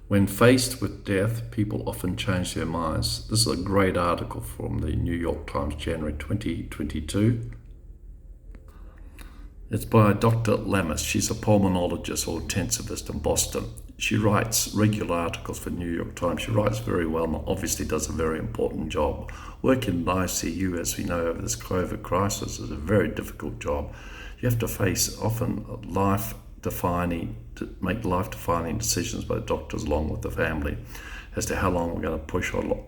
When faced with death, people often change their minds. This is a great article from the New York Times, January 2022. It's by Dr. Lamis. She's a pulmonologist or intensivist in Boston. She writes regular articles for New York Times. She writes very well and obviously does a very important job. Working in ICU, as we know, over this COVID crisis is a very difficult job. You have to face often make life-defining decisions by the doctors along with the family as to how long we're going to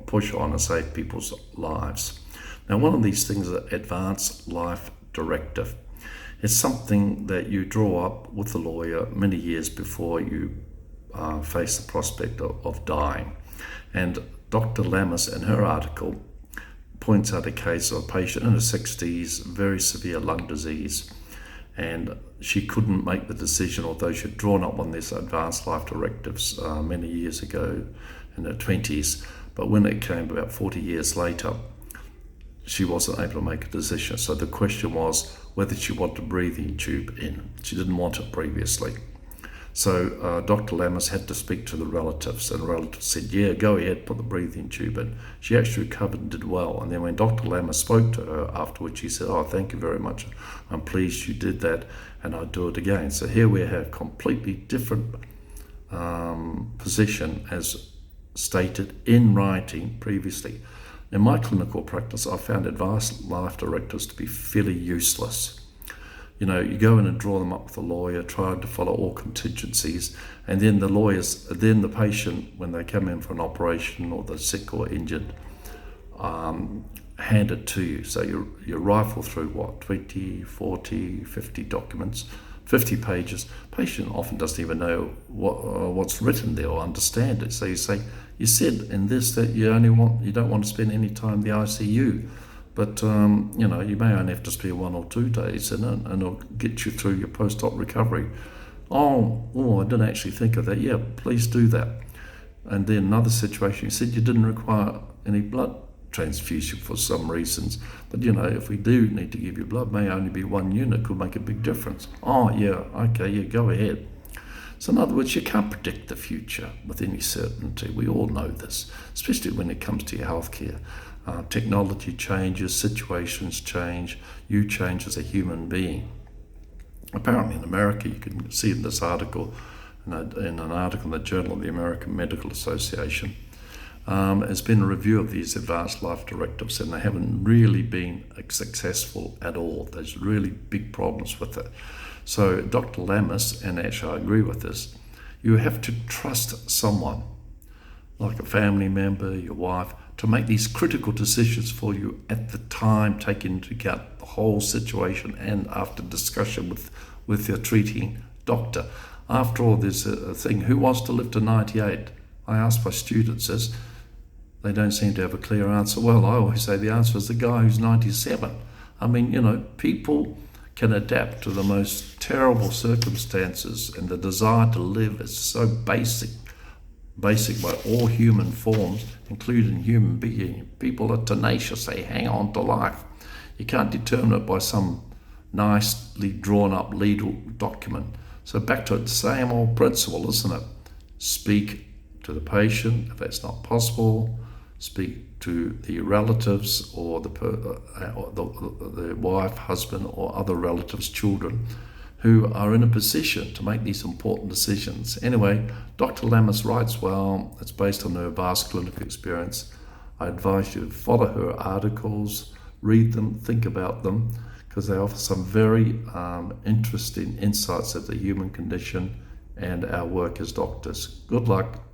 push on and save people's lives. Now, one of these things is an advanced life directive. It's something that you draw up with the lawyer many years before you face the prospect of dying. And Dr. Lamis, in her article, points out a case of a patient in her 60s, very severe lung disease, and she couldn't make the decision, although she'd drawn up one of these advanced life directives many years ago in her 20s. But when it came about 40 years later, she wasn't able to make a decision. So the question was whether she wanted a breathing tube in. She didn't want it previously. So Dr. Lamis had to speak to the relatives, and the relatives said, yeah, go ahead, put the breathing tube in. She actually recovered and did well. And then when Dr. Lamis spoke to her afterwards, she said, oh, thank you very much. I'm pleased you did that, and I'll do it again. So here we have completely different position as stated in writing previously. In my clinical practice, I found advanced life directives to be fairly useless. You know, you go in and draw them up with a lawyer, trying to follow all contingencies, and then the patient, when they come in for an operation or they're sick or injured, hand it to you. So you rifle through 20, 40, 50 documents, 50 pages. Patient often doesn't even know what's written there or understand it. So you say, you said in this that you don't want to spend any time in the ICU. But, you may only have to spend 1 or 2 days in it, and it'll get you through your post-op recovery. Oh, I didn't actually think of that. Yeah, please do that. And then another situation, you said you didn't require any blood transfusion for some reasons. But, if we do need to give you blood, may only be 1 unit, could make a big difference. Oh, yeah, okay, yeah, go ahead. So in other words, you can't predict the future with any certainty. We all know this, especially when it comes to your healthcare. Technology changes, situations change, you change as a human being. Apparently in America, you can see in this article, in an article in the Journal of the American Medical Association, there's been a review of these advanced life directives, and they haven't really been successful at all. There's really big problems with it. So Dr. Lamis, and actually I agree with this, you have to trust someone, like a family member, your wife, to make these critical decisions for you at the time, taking into account the whole situation and after discussion with your treating doctor. After all, there's a thing, who wants to live to 98? I ask my students this. They don't seem to have a clear answer. Well, I always say the answer is the guy who's 97. I mean, people can adapt to the most terrible circumstances, and the desire to live is so basic by all human forms, including human beings. People are tenacious, they hang on to life. You can't determine it by some nicely drawn up legal document. So back to the same old principle, isn't it? Speak to the patient, if that's not possible. Speak to the relatives or the wife, husband, or other relatives, children, who are in a position to make these important decisions. Anyway, Dr. Lamis writes well. It's based on her vast clinical experience. I advise you to follow her articles, read them, think about them, because they offer some very interesting insights of the human condition and our work as doctors. Good luck.